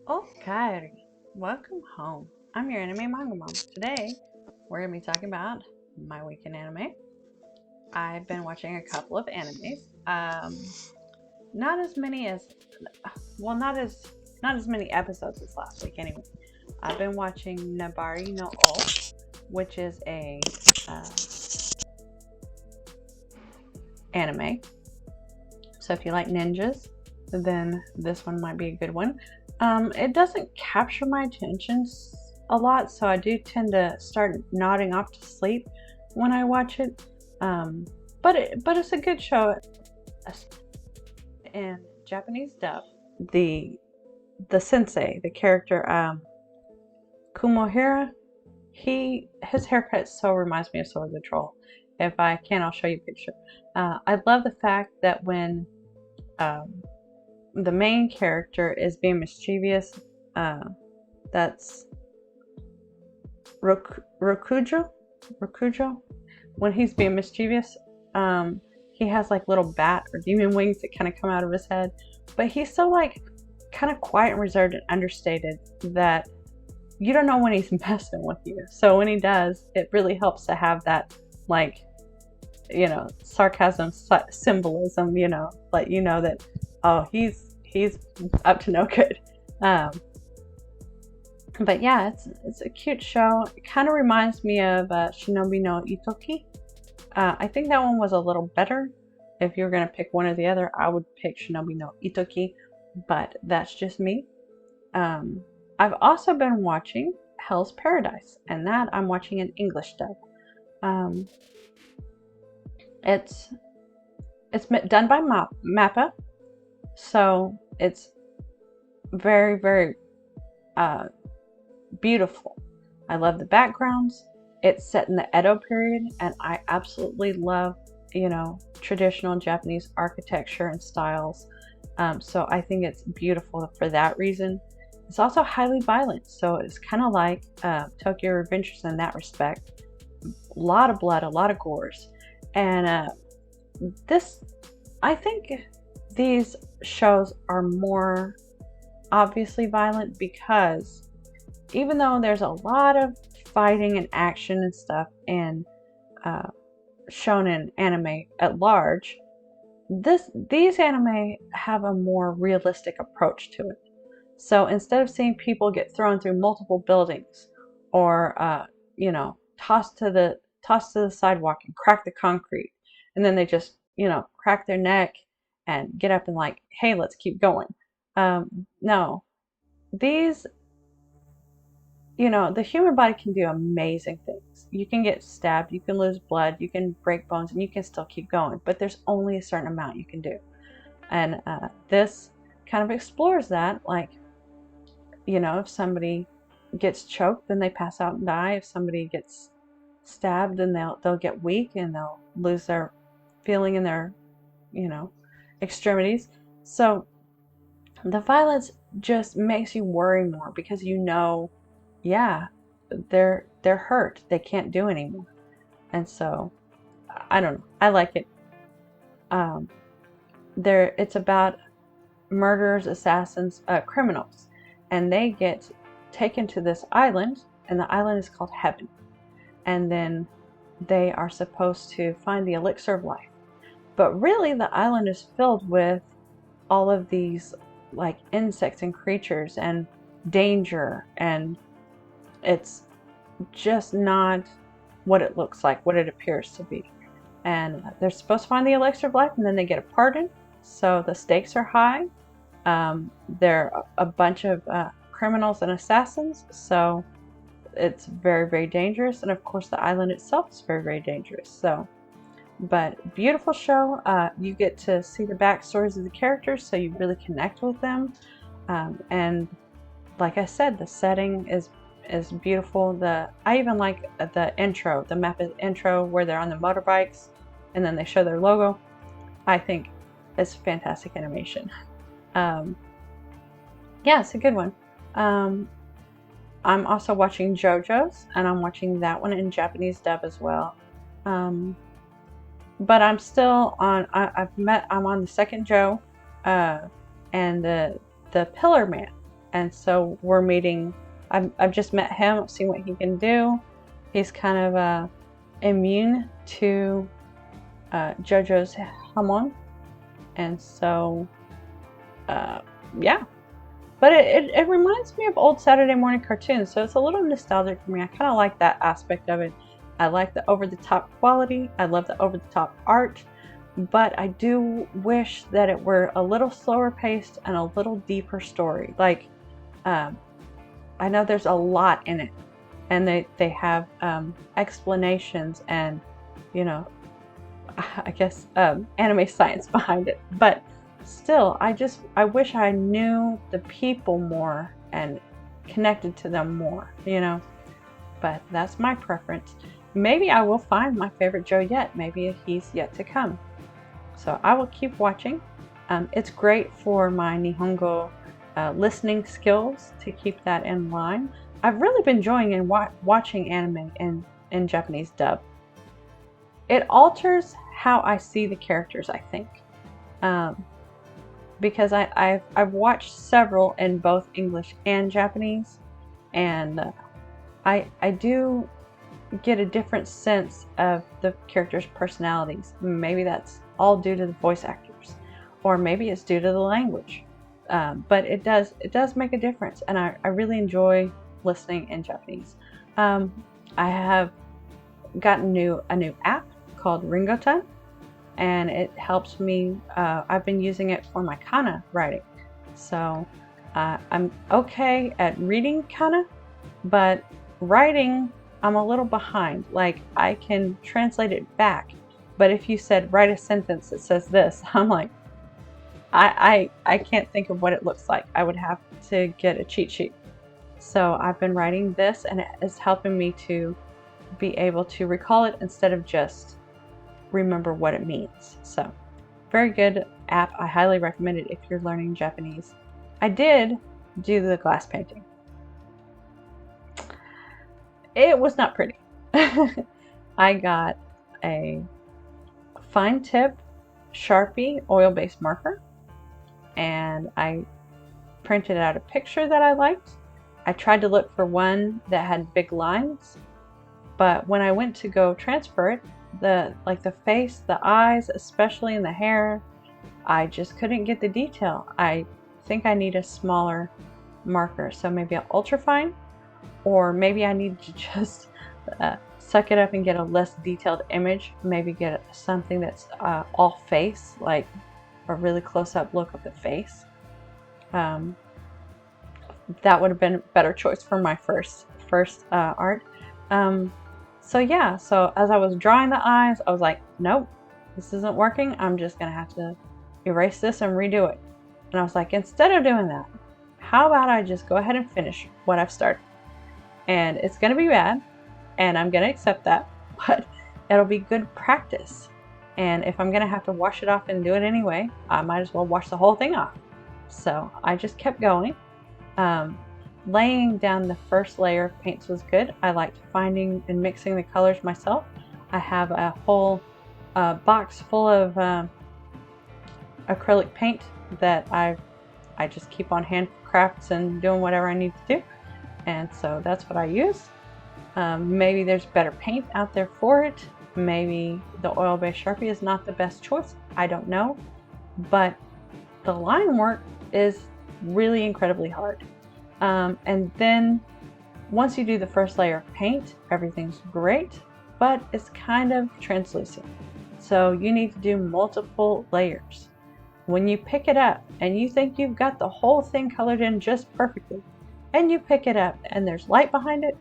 Okay, welcome home. I'm your anime manga mom. Today, we're gonna be talking about my week in anime. I've been watching a couple of animes. Not as many as, well, not as many episodes as last week. Anyway, I've been watching Nabari no O, which is a uh, anime. So if you like ninjas, then this one might be a good one. It doesn't capture my attention a lot, so I do tend to start nodding off to sleep when I watch it. But it's a good show. In Japanese dub, the the sensei, the character Kumohira, his haircut so reminds me of Sword the Troll. If I can, I'll show you a picture. I love the fact that when um, the main character is being mischievous. That's Rokujo. Rokujo. When he's being mischievous, he has like little bat or demon wings that kind of come out of his head. But he's so like kind of quiet and reserved and understated that you don't know when he's messing with you. So when he does, it really helps to have that like sarcasm symbolism. Let you know that oh he's up to no good. Um, but yeah, it's a cute show. It kind of reminds me of Shinobi no Itoki. I think that one was a little better. If you're gonna pick one or the other, I would pick Shinobi no Itoki, but that's just me. I've also been watching Hell's Paradise, and that I'm watching in English dub. Um, it's done by Mappa, so it's very, very beautiful. I love the backgrounds. It's set in the Edo period, and I absolutely love, traditional Japanese architecture and styles. So I think it's beautiful for that reason. It's also highly violent, so it's kind of like Tokyo Revengers in that respect. A lot of blood, a lot of gores, and this, I think, these shows are more obviously violent because even though there's a lot of fighting and action and stuff in shonen anime at large, these anime have a more realistic approach to it. So instead of seeing people get thrown through multiple buildings or tossed to the sidewalk and crack the concrete, and then they just crack their neck and get up and like, hey, let's keep going. No, these the human body can do amazing things. You can get stabbed, you can lose blood, you can break bones, and you can still keep going. But there's only a certain amount you can do. And this kind of explores that. Like, if somebody gets choked, then they pass out and die. If somebody gets stabbed, then they'll get weak and they'll lose their feeling in their, extremities. So the violence just makes you worry more because yeah, they're hurt. They can't do anymore. And so I don't know. I like it. Um, it's about murderers, assassins, criminals, and they get taken to this island, and the island is called Heaven. And then they are supposed to find the elixir of life. But really, the island is filled with all of these like insects and creatures and danger, and it's just not what it looks like, what it appears to be. And they're supposed to find the elixir of life, and then they get a pardon. So the stakes are high. They're a bunch of criminals and assassins, so it's very, very dangerous. And of course, the island itself is very, very dangerous. So, but beautiful show. You get to see the backstories of the characters, so you really connect with them. And like I said, the setting is beautiful. I even like the intro, the map intro where they're on the motorbikes and then they show their logo. I think it's fantastic animation. Yeah, it's a good one. I'm also watching Jojo's, and I'm watching that one in Japanese dub as well. But I'm still on. I'm on the second Joe, and the Pillar Man. and so we're meeting. I've just met him, seen what he can do. He's kind of immune to Jojo's hormone, and so yeah. But it reminds me of old Saturday morning cartoons, so it's a little nostalgic for me. I kind of like that aspect of it. I like the over-the-top quality. I love the over-the-top art, but I do wish that it were a little slower paced and a little deeper story. Like, I know there's a lot in it, and they have explanations and, you know, I guess anime science behind it, but still, I wish I knew the people more and connected to them more, you know. But that's my preference. Maybe I will find my favorite Joe yet. Maybe he's yet to come. So I will keep watching. It's great for my Nihongo listening skills to keep that in line. I've really been enjoying and watching anime in Japanese dub. It alters how I see the characters, I think. Because I've watched several in both English and Japanese, and I do get a different sense of the characters' personalities. Maybe that's all due to the voice actors, or maybe it's due to the language. But it does make a difference, and I really enjoy listening in Japanese. I have gotten a new app called Ringoton, and it helps me. I've been using it for my kana writing, so I'm okay at reading kana, but writing I'm a little behind. Like, I can translate it back, but if you said write a sentence that says this, I'm like, I can't think of what it looks like. I would have to get a cheat sheet. So I've been writing this, and it is helping me to be able to recall it instead of just remember what it means. So very good app. I highly recommend it if you're learning Japanese. I did do the glass painting. It was not pretty. I got a fine tip Sharpie oil-based marker, and I printed out a picture that I liked. I tried to look for one that had big lines, but when I went to go transfer it, the face, the eyes, especially in the hair, I just couldn't get the detail. I think I need a smaller marker, so maybe an ultrafine, or maybe I need to just suck it up and get a less detailed image. Maybe get something that's all face, like a really close-up look of the face. That would have been a better choice for my first art. So yeah, so as I was drawing the eyes, I was like, nope, this isn't working. I'm just gonna have to erase this and redo it. And I was like, instead of doing that, how about I just go ahead and finish what I've started? And it's gonna be bad, and I'm gonna accept that, but it'll be good practice. And if I'm gonna have to wash it off and do it anyway, I might as well wash the whole thing off. So I just kept going. Laying down the first layer of paints was good. I liked finding and mixing the colors myself. I have a whole box full of acrylic paint that I just keep on handcrafts and doing whatever I need to do. And so that's what I use. Maybe there's better paint out there for it. Maybe the oil-based Sharpie is not the best choice. I don't know. But the line work is really incredibly hard. And then once you do the first layer of paint, everything's great, but it's kind of translucent. So you need to do multiple layers. When you pick it up and you think you've got the whole thing colored in just perfectly, and you pick it up and there's light behind it,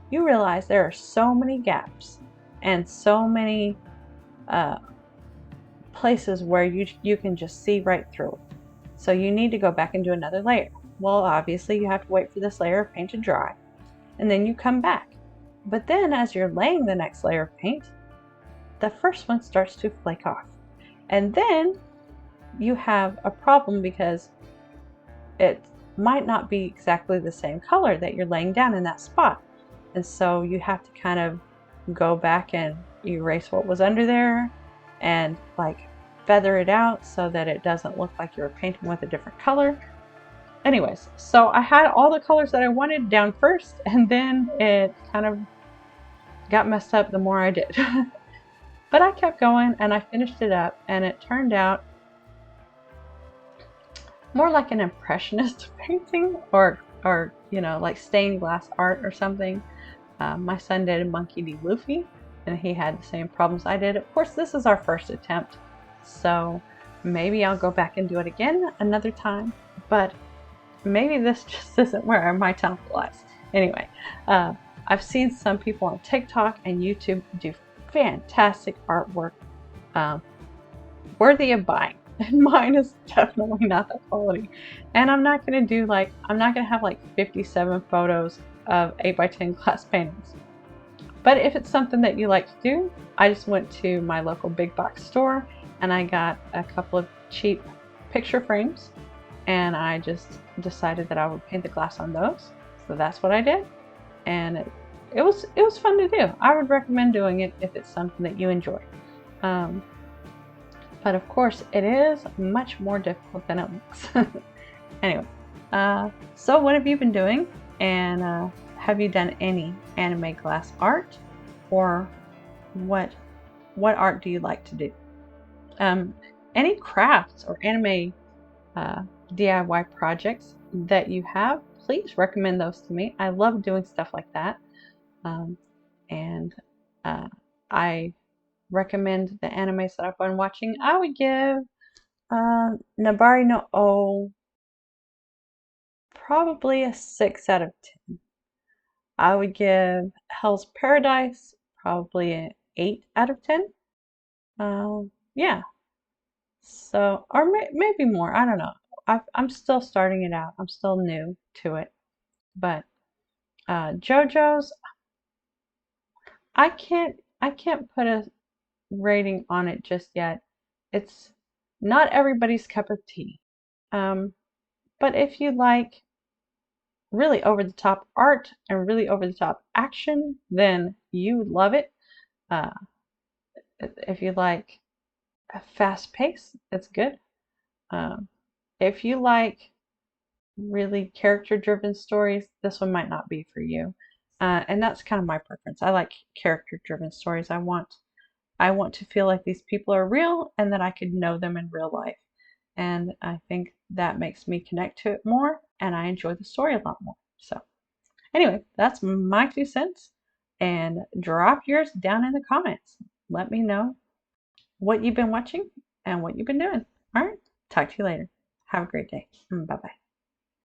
you realize there are so many gaps and so many places where you can just see right through it. So you need to go back and do another layer. Well, obviously you have to wait for this layer of paint to dry, and then you come back. But then as you're laying the next layer of paint, the first one starts to flake off. And then you have a problem because it might not be exactly the same color that you're laying down in that spot. And so you have to kind of go back and erase what was under there and like feather it out so that it doesn't look like you were painting with a different color. anyways, so I had all the colors that I wanted down first, and then it kind of got messed up the more I did. But I kept going and I finished it up, and it turned out more like an impressionist painting, or you know, like stained glass art or something. My son did a Monkey D. Luffy, and he had the same problems I did. Of course, this is our first attempt, so maybe I'll go back and do it again another time, but maybe this just isn't where my talent lies. Anyway, I've seen some people on TikTok and YouTube do fantastic artwork, worthy of buying. And mine is definitely not that quality. And I'm not going to do I'm not going to have like 57 photos of 8x10 glass paintings. But if it's something that you like to do, I just went to my local big box store and I got a couple of cheap picture frames, and I just decided that I would paint the glass on those. So that's what I did. And it was fun to do. I would recommend doing it if it's something that you enjoy. But of course, it is much more difficult than it looks. Anyway, so what have you been doing? And have you done any anime glass art? Or what art do you like to do? Any crafts or anime DIY projects that you have, please recommend those to me. I love doing stuff like that. And I recommend the animes that I've been watching. I would give Nabari no O probably a 6 out of 10. I would give Hell's Paradise probably an 8 out of 10. Yeah, so, or maybe more. I don't know. I'm still starting it out. I'm still new to it. But JoJo's, I can't put a rating on it just yet. It's not everybody's cup of tea. But if you like really over the top art and really over the top action, then you would love it. Uh, if you like a fast pace, it's good. If you like really character driven stories, this one might not be for you. And that's kind of my preference. I like character driven stories. I want to feel like these people are real and that I could know them in real life. And I think that makes me connect to it more, and I enjoy the story a lot more. So anyway, that's my 2 cents. And drop yours down in the comments. Let me know what you've been watching and what you've been doing. All right, talk to you later. Have a great day. Bye bye.